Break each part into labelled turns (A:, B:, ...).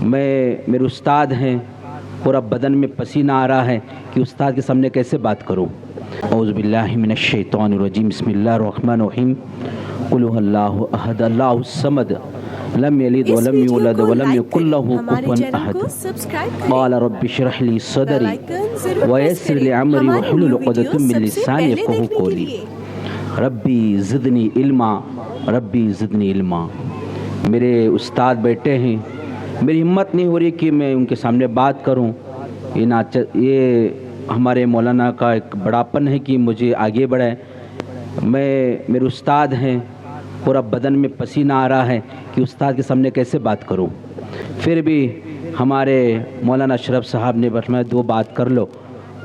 A: میرے استاد ہیں، پورا بدن میں پسینہ آ رہا ہے کہ استاد کے سامنے کیسے بات کروں۔ اعوذ باللہ من الشیطان الرجیم، بسم اللہ الرحمن الرحیم، قل هو اللہ احد اللہ الصمد لم یلد ولم یولد ولم یکن له کفوا احد قال رب اشرح لي صدری ویسر لي امری واحلل عقدۃ من لسانی یفقهوا قولی ربی زدنی علما ربی زدنی علما۔ میرے استاد بیٹھے ہیں، میری ہمت نہیں ہو رہی کہ میں ان کے سامنے بات کروں۔ یہ ہمارے مولانا کا ایک بڑاپن ہے کہ مجھے آگے بڑھائے۔ میرے استاد ہیں، پورا بدن میں پسینہ آ رہا ہے کہ استاد کے سامنے کیسے بات کروں۔ پھر بھی ہمارے مولانا اشرف صاحب نے فرمایا دو بات کر لو۔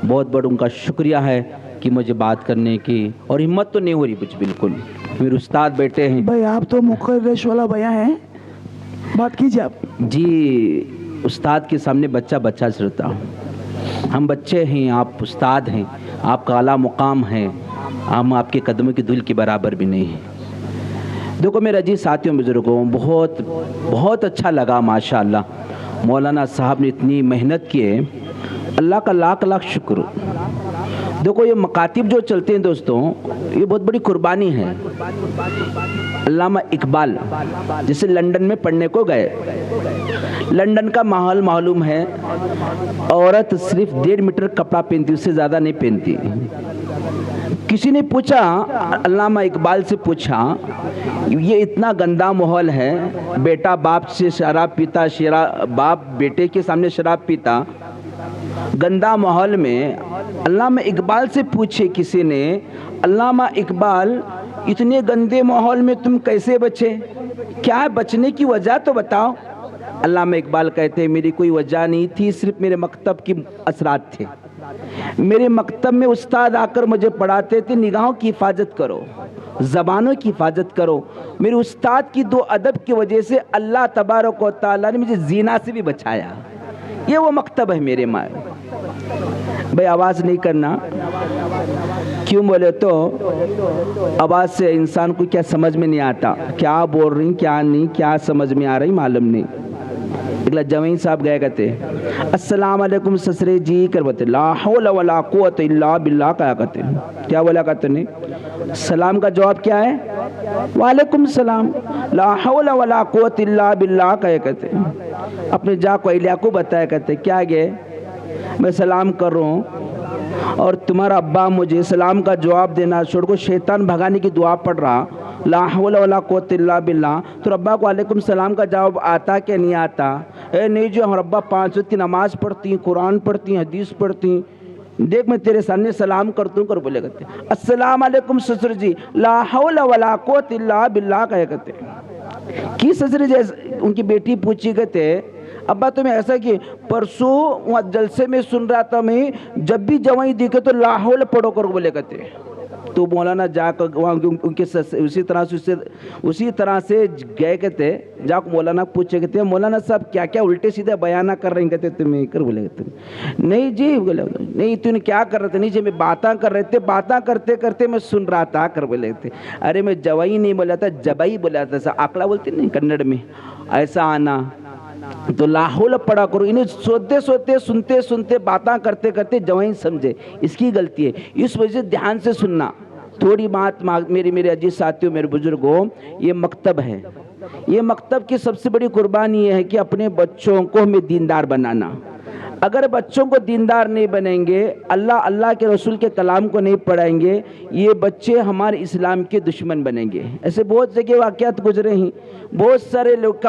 A: بہت بڑا ان کا شکریہ ہے کہ مجھے بات کرنے کی، اور ہمت تو نہیں ہو رہی کچھ بالکل۔ میرے استاد بیٹے ہیں۔
B: بھائی آپ تو مقرش والا بھیا ہیں، بات کیجیے آپ۔
A: جی، استاد کے سامنے بچہ بچہ چلتا ہوں۔ ہم بچے ہیں، آپ استاد ہیں، آپ کا اعلیٰ مقام ہے، ہم آپ کے قدموں کی دھول کے برابر بھی نہیں ہیں۔ دیکھو میرے عزیز ساتھیوں بزرگوں، بہت اچھا لگا ماشاءاللہ۔ مولانا صاحب نے اتنی محنت کی ہے، اللہ کا لاکھ لاکھ شکر۔ دیکھو یہ مکاتب جو چلتے ہیں دوستوں، یہ بہت بڑی قربانی ہے۔ علامہ اقبال جسے لندن میں پڑھنے کو گئے، لندن کا ماحول معلوم ہے، عورت صرف 1.5 میٹر کپڑا پہنتی، اس سے زیادہ نہیں پہنتی۔ کسی نے پوچھا، علامہ اقبال سے پوچھا، یہ اتنا گندا ماحول ہے، بیٹا باپ سے شراب پیتا، باپ بیٹے کے سامنے شراب پیتا، گندا ماحول میں علامہ اقبال سے پوچھے کسی نے، علامہ اقبال اتنے گندے ماحول میں تم کیسے بچے؟ کیا ہے بچنے کی وجہ تو بتاؤ۔ علامہ اقبال کہتے ہیں میری کوئی وجہ نہیں تھی، صرف میرے مکتب کی اثرات تھے۔ میرے مکتب میں استاد آ کر مجھے پڑھاتے تھے، نگاہوں کی حفاظت کرو، زبانوں کی حفاظت کرو۔ میرے استاد کی دو ادب کی وجہ سے اللہ تبارک و تعالیٰ نے مجھے زنا سے بھی بچایا۔ یہ وہ مکتب ہے میرے ماں۔ بھائی آواز نہیں کرنا، کیوں بولے تو آواز سے انسان کو کیا سمجھ میں نہیں آتا، کیا بول رہی کیا نہیں، کیا سمجھ میں آ رہی معلوم نہیں۔ اگلا جوین صاحب گئے کہتے السلام علیکم سسرے جی کر بتے لا حول ولا قوت الا باللہ کہا کرتے، کیا بولا کرتے نہیں؟ سلام کا جواب کیا ہے؟ وعلیکم السلام۔ لا حول ولا قوت الا باللہ کہا کرتے، اپنے جا کو اہلیہ کو بتایا کرتے کیا گئے میں سلام کر رہا ہوں اور تمہارا ابا مجھے سلام کا جواب دینا چھوڑ کو شیطان بھگانے کی دعا پڑھ رہا، لا حول ولا قوت الا باللہ، تو ابا کو علیکم السلام کا جواب آتا کہ نہیں آتا؟ اے نہیں جو ہم ابا 5 وقت کی نماز پڑھتی ہیں، قرآن پڑھتی ہیں، حدیث پڑھتی ہیں، دیکھ میں تیرے سامنے سلام کرتا ہوں کر بولے کرتے السلام علیکم سسر جی، لا حول ولا قوت الا باللہ کہے کرتے۔ کی سسر جی ان کی بیٹی پوچھی کہتے ابا تمہیں ایسا کہ پرسوں وہاں جلسے میں سن رہا تھا میں، جب بھی جوائیں دیکھے تو لا حول پڑھو کر بولے کرتے۔ تو مولانا جا کر وہاں ان کے اسی طرح سے گئے کہتے، جا کو مولانا پوچھے کہتے مولانا صاحب کیا کیا الٹے سیدھے بیانہ کر رہے ہیں کہتے تمہیں کر بولے کہتے نہیں جی، بولے نہیں تو نے کیا کر رہے تھے؟ نہیں جی میں باتاں کر رہے تھے، باتاں کرتے کرتے میں سن رہا تھا کر بولے تھے۔ ارے میں جوائی نہیں بولا تھا، جبائی بولا تھا، آکڑا بولتے نہیں کنڑ میں، ایسا آنا تو لا حول پڑھا کرو۔ انہیں سوتے سوتے سنتے سنتے باتاں کرتے کرتے جوائیں سمجھے، اس کی غلطی ہے، اس وجہ سے دھیان سے سننا۔ تھوڑی بات میرے عزیز ساتھیوں، میرے بزرگوں، یہ مکتب ہے، یہ مکتب کی سب سے بڑی قربانی یہ ہے کہ اپنے بچوں کو ہمیں دیندار بنانا۔ اگر بچوں کو دیندار نہیں بنیں گے، اللہ کے رسول کے کلام کو نہیں پڑھائیں گے، یہ بچے ہمارے اسلام کے دشمن بنیں گے۔ ایسے بہت جگہ واقعات گزرے ہیں، بہت سارے لوگ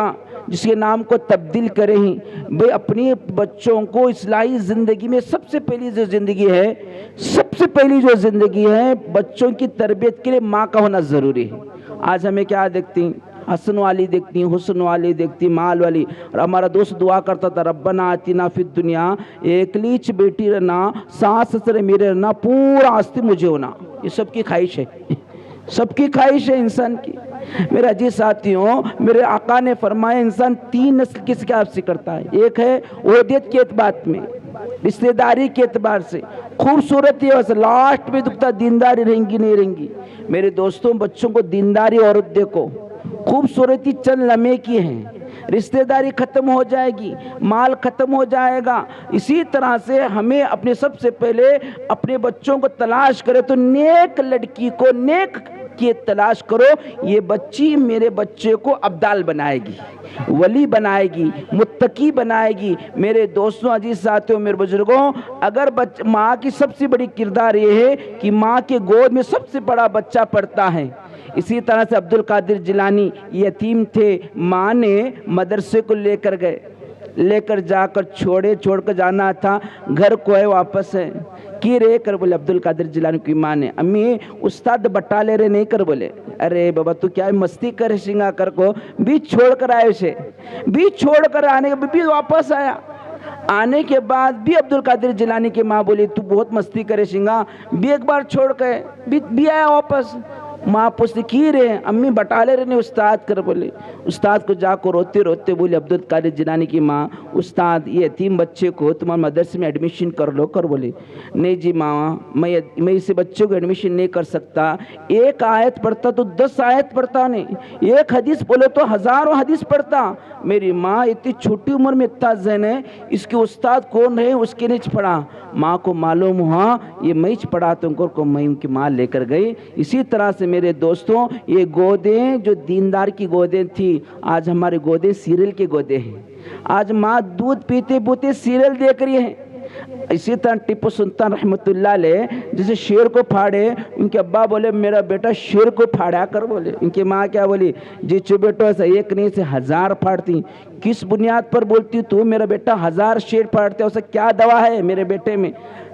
A: جس کے نام کو تبدیل کرے ہیں۔ بھئی اپنی بچوں کو اصلاحی زندگی میں سب سے پہلی جو زندگی ہے بچوں کی تربیت کے لیے ماں کا ہونا ضروری ہے۔ آج ہمیں کیا دیکھتی ہیں؟ حسن والی دیکھتی ہیں، حسن والی دیکھتی ہیں، مال والی۔ اور ہمارا دوست دعا کرتا تھا ربنا آتنا فی الدنیا، ایک لیچ بیٹی رہنا، ساس سسر میرے رہنا، پورا آستی مجھے ہونا۔ یہ سب کی خواہش ہے، سب کی خواہش ہے انسان کی۔ میرے عزیز ساتھیوں، میرے آقا نے فرمایا انسان 3 نسل کس کے آپ سے کرتا ہے، ایک ہے عہدیت کے اعتبار میں، رشتہ داری کے اعتبار سے، خوبصورتی ہے، لاسٹ میں دکھتا دینداری رہیں گی نہیں رہیں گی۔ میرے دوستوں بچوں کو دینداری عورت دیکھو، خوبصورتی چند لمحے کی ہیں، رشتہ داری ختم ہو جائے گی، مال ختم ہو جائے گا۔ اسی طرح سے ہمیں اپنے سب سے پہلے اپنے بچوں کو تلاش کرے تو نیک لڑکی کو نیک کی تلاش کرو، یہ بچی میرے بچے کو ابدال بنائے گی، ولی بنائے گی، متقی بنائے گی۔ میرے دوستوں، عزیز ساتھیوں، میرے بزرگوں، اگر ماں کی سب سے بڑی کردار یہ ہے کہ ماں کے گود میں سب سے بڑا بچہ پڑتا ہے۔ اسی طرح سے عبد القادر جیلانی یتیم تھے، ماں نے مدرسے کو لے کر جا کر چھوڑ کر جانا تھا، گھر کو ہے واپس ہے کی رے کر بولے عبد القادر جیلانی کی ماں نے، امی استاد بٹا لے رہے نہیں کر بولے، ارے بابا تو کیا مستی کر شنگا کر کو بھی چھوڑ کر آئے اسے، بھی چھوڑ کر آنے کے بھی واپس آیا، آنے کے بعد بھی عبد القادر جیلانی کی ماں بولی تو بہت مستی کرے شنگا، بھی ایک بار چھوڑ کے بھی آیا واپس۔ ماں پوچھتی کی رہے، امی بٹا لے رہے استاد کر بولے، استاد کو جا کر روتے روتے بولے عبد القادر جیلانی کی ماں، استاد یہ یتیم بچے کو تمہارے مدرسے میں ایڈمیشن کر لو کر بولے، نہیں جی ماں میں اسے بچے کو ایڈمیشن نہیں کر سکتا، ایک آیت پڑھتا تو 10 آیت پڑھتا نہیں، ایک حدیث بولے تو ہزاروں حدیث پڑھتا، میری ماں اتنی چھوٹی عمر میں اتنا ذہن ہے، اس کے استاد کون رہے اس کے نیچ پڑھا، ماں کو معلوم ہوا یہ میں پڑھاتا ہوں کو میں ان کی ماں لے کر گئی۔ اسی طرح سے میرے دوستوں، یہ گودیں جو دیندار کی گودیں تھی، آج ہمارے گودیں سیریل کے گودیں ہیں، آج ماں دودھ پیتے پیتے سیریل دیکھ رہی ہے۔ اسی طرح ٹیپو سلطان رحمت اللہ علیہ جسے شیر کو پھاڑے، ان کے ابا بولے میرا بیٹا شیر کو پھاڑا کر بولے، ان کی ماں کیا بولی، جی چو بیٹو ایسا ایک نہیں سے 1000 پھاڑتی، کس بنیاد پر بولتی تو میرا بیٹا 1000 شیر پھاڑتے، اسے کیا دوا ہے میرے بیٹے میں؟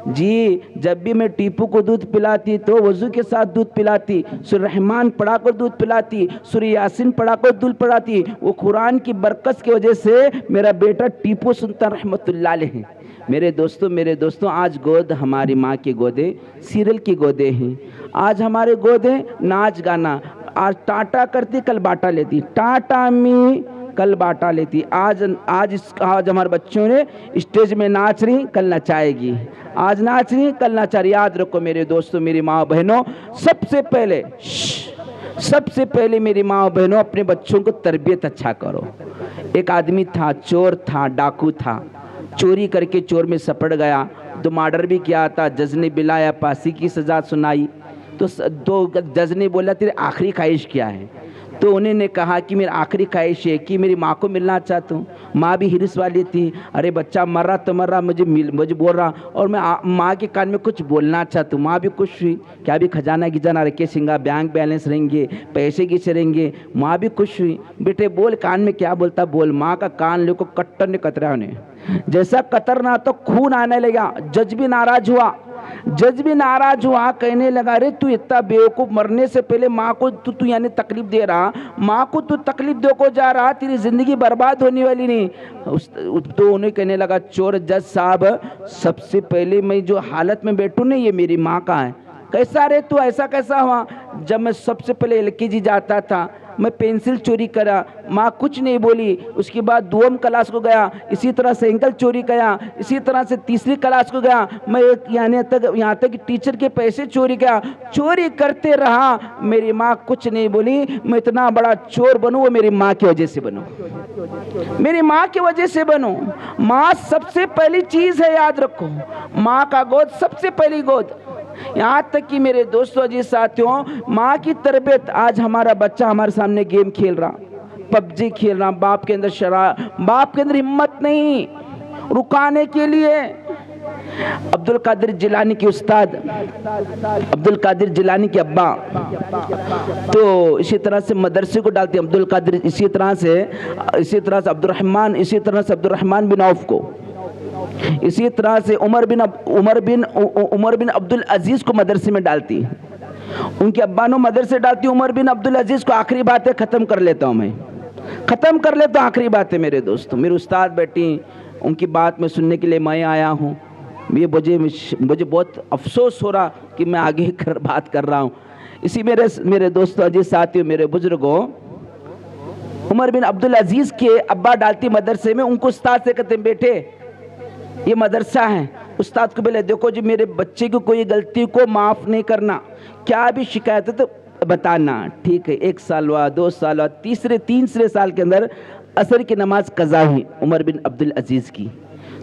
A: جی جب بھی میں ٹیپو کو دودھ پلاتی تو وضو کے ساتھ دودھ پلاتی، سورہ رحمان پڑھا کر دودھ پلاتی، سورہ یاسین پڑھا کر دودھ پلاتی، وہ قرآن کی برکت کی وجہ سے میرا بیٹا ٹیپو سلطان رحمت اللہ علیہ ہے۔ میرے دوستوں آج گود ہماری ماں کی گودیں سیریل کی گودیں ہیں، آج ہمارے گودیں ناچ گانا، آج ٹاٹا کرتی کل باٹا لیتی، ٹاٹا امی کل باٹا لیتی، آج ہمارے بچوں نے اسٹیج میں ناچ رہی کل نچائے گی، آج ناچ رہی کل نچا رہی۔ یاد رکھو میرے دوستوں، میری ماں بہنوں، سب سے پہلے میری ماں بہنوں اپنے بچوں کو تربیت اچھا کرو۔ ایک آدمی تھا، چور تھا، ڈاکو تھا، چوری کر کے چور میں سپڑ گیا، 2 مرڈر بھی کیا تھا، جج نے بلایا، پھانسی کی سزا سنائی، تو جج نے بولا تیرے آخری خواہش کیا ہے؟ تو انہوں نے کہا کہ میری آخری خواہش ہے کہ میری ماں کو ملنا چاہتا ہوں۔ ماں بھی ہرس والی تھی، ارے بچہ مر رہا تو مر رہا، مجھے بول رہا، اور میں ماں کے کان میں کچھ بولنا چاہتا ہوں۔ ماں بھی خوش ہوئی، کیا بھی خزانہ گزانہ رکھے سنگا، بینک بیلنس رہیں گے، پیسے کسے رہیں گے، ماں بھی خوش ہوئی، بیٹے بول کان میں کیا بولتا بول۔ ماں کا کان لے کو کٹر نے کترا انہیں، جیسا کترنا تو خون آنے لگا، جج بھی ناراض ہوا، کہنے لگا رے تو اتنا بیوقوف، مرنے سے پہلے ماں کو تو یعنی تکلیف دے رہا، ماں کو تو تکلیف دے کو جا رہا، تیری زندگی برباد ہونے والی نہیں۔ تو انہیں کہنے لگا چور جج صاحب، سب سے پہلے میں جو حالت میں بیٹھوں نہیں یہ میری ماں کا ہے۔ کیسا رے تو ایسا کیسا ہوا؟ جب میں سب سے پہلے LKG جاتا تھا، میں پینسل چوری کرا، ماں کچھ نہیں بولی، اس کے بعد 2م کلاس کو گیا، اسی طرح سائیکل چوری کیا، اسی طرح سے 3ری کلاس کو گیا، میں یہاں تک ٹیچر کے پیسے چوری کیا، چوری کرتے رہا، میری ماں کچھ نہیں بولی۔ میں اتنا بڑا چور بنوں وہ میری ماں کی وجہ سے بنوں، میری ماں کی وجہ سے بنوں۔ ماں سب سے پہلی چیز ہے، یاد رکھو، ماں کا گود سب سے پہلی گود۔ یہاں تک کہ میرے دوستوں عزیز ساتھیوں، ماں کی تربیت، آج ہمارا بچہ ہمارے سامنے گیم کھیل رہا، PUBG کھیل رہا، باپ کے اندر ہمت نہیں رکانے کے لیے۔ عبد القادر جیلانی کے استاد، عبد القادر جیلانی کے ابا تو اسی طرح سے مدرسے کو ڈالتے عبد القادر، اسی طرح سے عبد الرحمن بن عوف کو، اسی طرح سے عمر بن عبد العزیز کو مدرسے میں ڈالتی، ان کے ابا نے مدرسے ڈالتی، عمر بن عبد العزیز کو۔ آخری باتیں ختم کر لیتا ہوں آخری باتیں میرے دوستوں، میرے استاد بیٹھی، ان کی بات میں سننے کے لیے میں آیا ہوں، مجھے بہت افسوس ہو رہا کہ میں آگے بات کر رہا ہوں۔ اسی میرے دوستوں عزیز ساتھیوں، میرے بزرگوں، عمر بن عبد العزیز کے ابا ڈالتی مدرسے میں، ان کو استاد سے کہتے ہیں بیٹے یہ مدرسہ ہے، استاد کو بولے دیکھو جی میرے بچے کی کوئی غلطی کو معاف نہیں کرنا، کیا بھی شکایت ہے تو بتانا، ٹھیک ہے؟ 1 سال ہوا، 2 سال ہوا، تیسرے سال کے اندر عصر کی نماز قضا ہوئی عمر بن عبدالعزیز کی.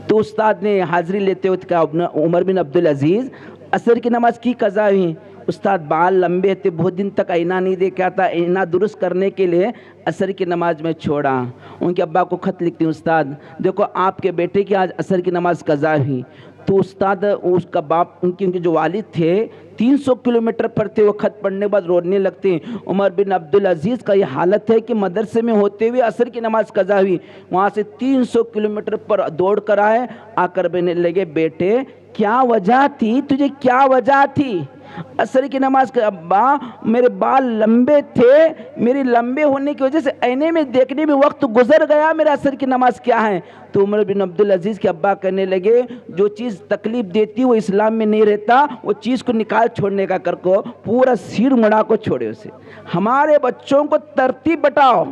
A: تو استاد نے حاضری لیتے ہوئے کہا عمر بن عبدالعزیز عصر کی نماز کی قضا ہوئی. استاد بال لمبے تھے, بہت دن تک آئینہ نہیں دیکھا تھا, آئینہ درست کرنے کے لیے عصر کی نماز میں چھوڑا. ان کے ابا کو خط لکھتے ہیں, استاد دیکھو آپ کے بیٹے کی آج عصر کی نماز قضا ہوئی. تو استاد اس کا باپ ان کے جو والد تھے 300 کلومیٹر پر تھے, وہ خط پڑھنے کے بعد رونے لگتے ہیں. عمر بن عبدالعزیز کا یہ حالت ہے کہ مدرسے میں ہوتے ہوئے عصر کی نماز قضا ہوئی, وہاں سے 300 کلومیٹر پر دوڑ کر آئے. آ کر کہنے لگے بیٹے کیا وجہ تھی, تجھے کیا وجہ تھی عصر کی نماز کے؟ ابا میرے بال لمبے تھے, میری لمبے ہونے کی وجہ سے آئینے میں دیکھنے میں وقت گزر گیا, میرا عصر کی نماز کیا ہے؟ تو عمر بن عبدالعزیز کے ابا کہنے لگے جو چیز تکلیف دیتی وہ اسلام میں نہیں رہتا, وہ چیز کو نکال چھوڑنے کا کر کو, پورا سیر مڑا کو چھوڑے اسے. ہمارے بچوں کو ترتیب بتاؤ.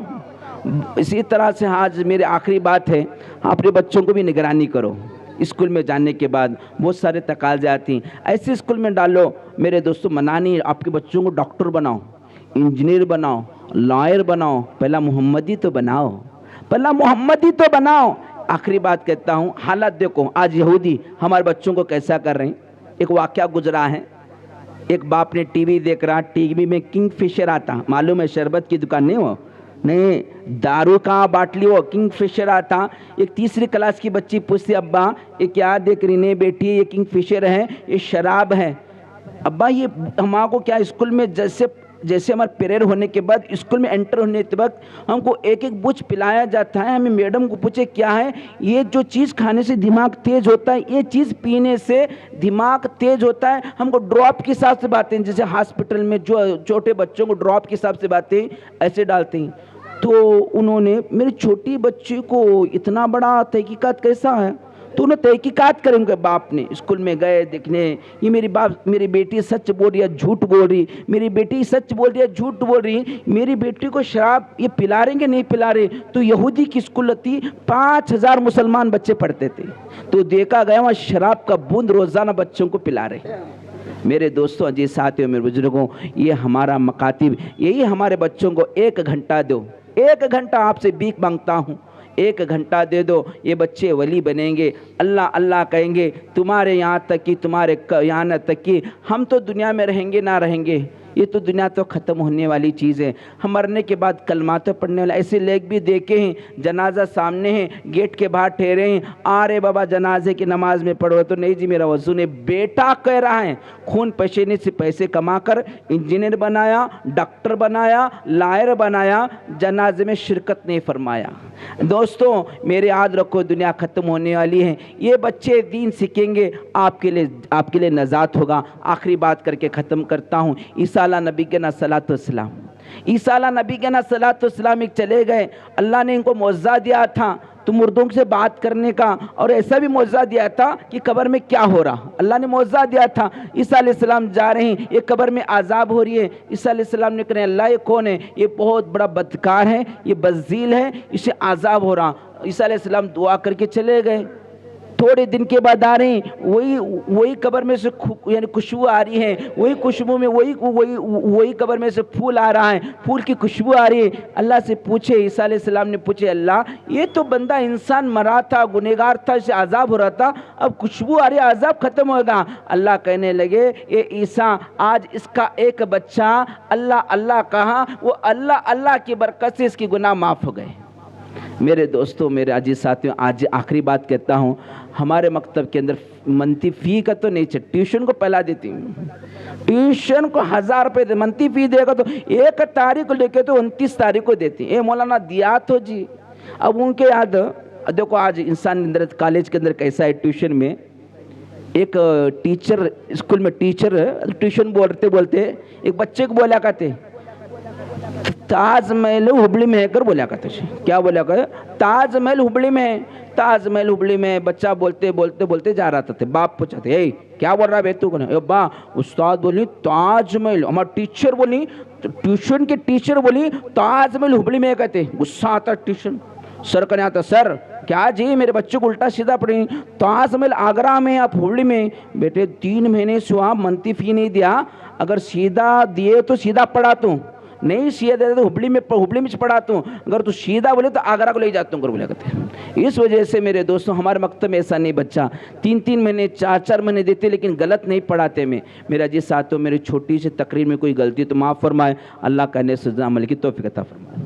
A: اسی طرح سے آج میرے آخری بات ہے, اپنے بچوں کو بھی نگرانی کرو. اسکول میں جانے کے بعد بہت سارے تقاضے آتی ہیں, ایسے اسکول میں ڈالو میرے دوستوں, منع نہیں, آپ کے بچوں کو ڈاکٹر بناؤ, انجینئر بناؤ, لائر بناؤ, پہلا محمدی تو بناؤ, پہلا محمدی تو بناؤ. آخری بات کہتا ہوں, حالت دیکھو آج یہودی ہمارے بچوں کو کیسا کر رہے ہیں. ایک واقعہ گزرا ہے, ایک باپ نے ٹی وی دیکھ رہا, ٹی وی میں کنگ فشر آتا, معلوم ہے شربت کی دکان نہیں ہو, نہیں دارو کا باٹلی ہو, کنگ فشر آتا. ایک تیسری کلاس کی بچی پوچھتی ابا یہ کیا دیکھ رہی نہیں بیٹی, یہ کنگ فشر ہے, یہ شراب ہے. ابا یہ ہمارے کو کیا اسکول میں جیسے ہمارے پیریڈ ہونے کے بعد اسکول میں انٹر ہونے کے وقت ہم کو ایک ایک بوچھ پلایا جاتا ہے, ہمیں میڈم کو پوچھے کیا ہے, یہ جو چیز کھانے سے دماغ تیز ہوتا ہے, یہ چیز پینے سے دماغ تیز ہوتا ہے. ہم کو ڈراپ کے حساب سے باتیں, جیسے ہاسپٹل میں جو چھوٹے بچوں کو ڈراپ کے حساب سے باتیں ایسے ڈالتے ہیں. تو انہوں نے میری چھوٹی بچی کو اتنا بڑا تحقیقات کیسا ہے, تو انہوں نے تحقیقات کریں گے. باپ نے اسکول میں گئے دیکھنے, یہ میری بیٹی سچ بول رہی ہے جھوٹ بول رہی, میری بیٹی سچ بول رہی ہے جھوٹ بول رہی, میری بیٹی کو شراب یہ پلا رہے ہیں کہ نہیں پلا رہے. تو یہودی کی اسکول تھی, 5000 مسلمان بچے پڑھتے تھے, تو دیکھا گیا وہاں شراب کا بوند روزانہ بچوں کو پلا رہے. میرے دوستوں, جی ساتھیوں, میرے بزرگوں, یہ ہمارا مکاتب, یہی ہمارے بچوں کو 1 گھنٹہ دو, 1 گھنٹہ آپ سے بھیک مانگتا ہوں, 1 گھنٹہ دے دو, یہ بچے ولی بنیں گے, اللہ اللہ کہیں گے, تمہارے یہاں تک کہ تمہارے یہاں تک کہ ہم تو دنیا میں رہیں گے نہ رہیں گے, یہ تو دنیا تو ختم ہونے والی چیز ہے, ہم مرنے کے بعد کلمات تو پڑھنے والے. ایسے لوگ بھی دیکھے ہیں, جنازہ سامنے ہے, گیٹ کے باہر ٹھہرے ہیں, آ رہے بابا جنازے کی نماز میں پڑھو, تو نہیں جی میرا وضو نے. بیٹا کہہ رہا ہے خون پسینے سے پیسے کما کر انجینئر بنایا, ڈاکٹر بنایا, لائر بنایا, جنازے میں شرکت نہیں فرمایا. دوستوں میرے یاد رکھو, دنیا ختم ہونے والی ہے, یہ بچے دین سیکھیں گے, آپ کے لیے نجات ہوگا. آخری بات کر کے ختم کرتا ہوں. عیسیٰ علیہ نبی کے نا صلاۃ والسلام, عیسیٰ علیہ نبی کے نا صلاۃ والسلام ایک چلے گئے, اللہ نے ان کو معجزہ دیا تھا تو مردوں سے بات کرنے کا, اور ایسا بھی معجزہ دیا تھا کہ قبر میں کیا ہو رہا, اللہ نے معجزہ دیا تھا. عیسیٰ علیہ السلام جا رہے ہیں, یہ قبر میں عذاب ہو رہی ہے. عیسیٰ علیہ السلام نے کہا اللہ یہ کون ہے, یہ بہت بڑا بدکار ہے, یہ بزدل ہے, اسے عذاب ہو رہا. عیسیٰ علیہ السلام دعا کر کے چلے گئے. تھوڑے دن کے بعد آ رہے ہیں, وہی قبر میں سے یعنی خوشبو آ رہی ہے, وہی خوشبو میں وہی قبر میں سے پھول آ رہا ہے, پھول کی خوشبو آ رہی ہے. اللہ سے پوچھے, عیسیٰ علیہ السلام نے پوچھے اللہ یہ تو بندہ انسان مرا تھا, گنہگار تھا, اسے عذاب ہو رہا تھا, اب خوشبو آ رہی ہے, عذاب ختم ہوگا. اللہ کہنے لگے اے عیسیٰ آج اس کا ایک بچہ اللہ اللہ کہا, وہ اللہ اللہ کی برکت سے اس کی گناہ معاف ہو گئے. میرے دوستوں, میرے عزیز ساتھیوں, آج آخری بات کہتا ہوں, ہمارے مکتب کے اندر منتی فی کا تو نہیں چاہیے, ٹیوشن کو پہلا دیتی ہوں, ٹیوشن کو 1000 روپے منتی فی دے گا تو 1 تاریخ کو لے کے تو 29 تاریخ کو دیتی. اے مولانا دیا تو جی. اب ان کے یاد دیکھو, آج انسان کالج کے اندر کیسا ہے, ٹیوشن میں ایک ٹیچر, اسکول میں ٹیچر ٹیوشن بولتے ایک بچے کو بولا کرتے تاج محل ہبلی میں ہے کر بولا کرتے. کیا بولا کرتے, تاج محل ہبلی میں ہے, تاج محل ہبلی میں. بچہ بولتے جا رہا تھا, باپ پوچھتے اے کیا بول رہا ہے تو با استاد بولی تاج محل, ہمارا ٹیچر بولی, ٹیوشن کے ٹیچر بولی تاج محل ہبلی میں کہتے. غصہ آتا ٹیوشن سر کہنے آتا, سر کیا جی میرے بچے کو الٹا سیدھا پڑھی, تاج محل آگرہ میں آپ ہبلی میں. بیٹے 3 مہینے سے آپ منتی فی نہیں دیا, اگر سیدھا دیے تو سیدھا پڑھا تو, نہیں سیدھا تو ہبلی میں پڑھاتا ہوں، اگر تو سیدھا بولے تو آگرہ کو لے جاتا ہوں بولے کرتے ہیں۔ اس وجہ سے میرے دوستوں ہمارے مکتب میں ایسا نہیں بچہ 3 مہینے 4 مہینے دیتے لیکن غلط نہیں پڑھاتے میں۔ میرا جی ساتھوں میری چھوٹی سی تقریر میں کوئی غلطی تو معاف فرمائے، اللہ کا نے سزا عمل کی توفیق عطا فرمائے۔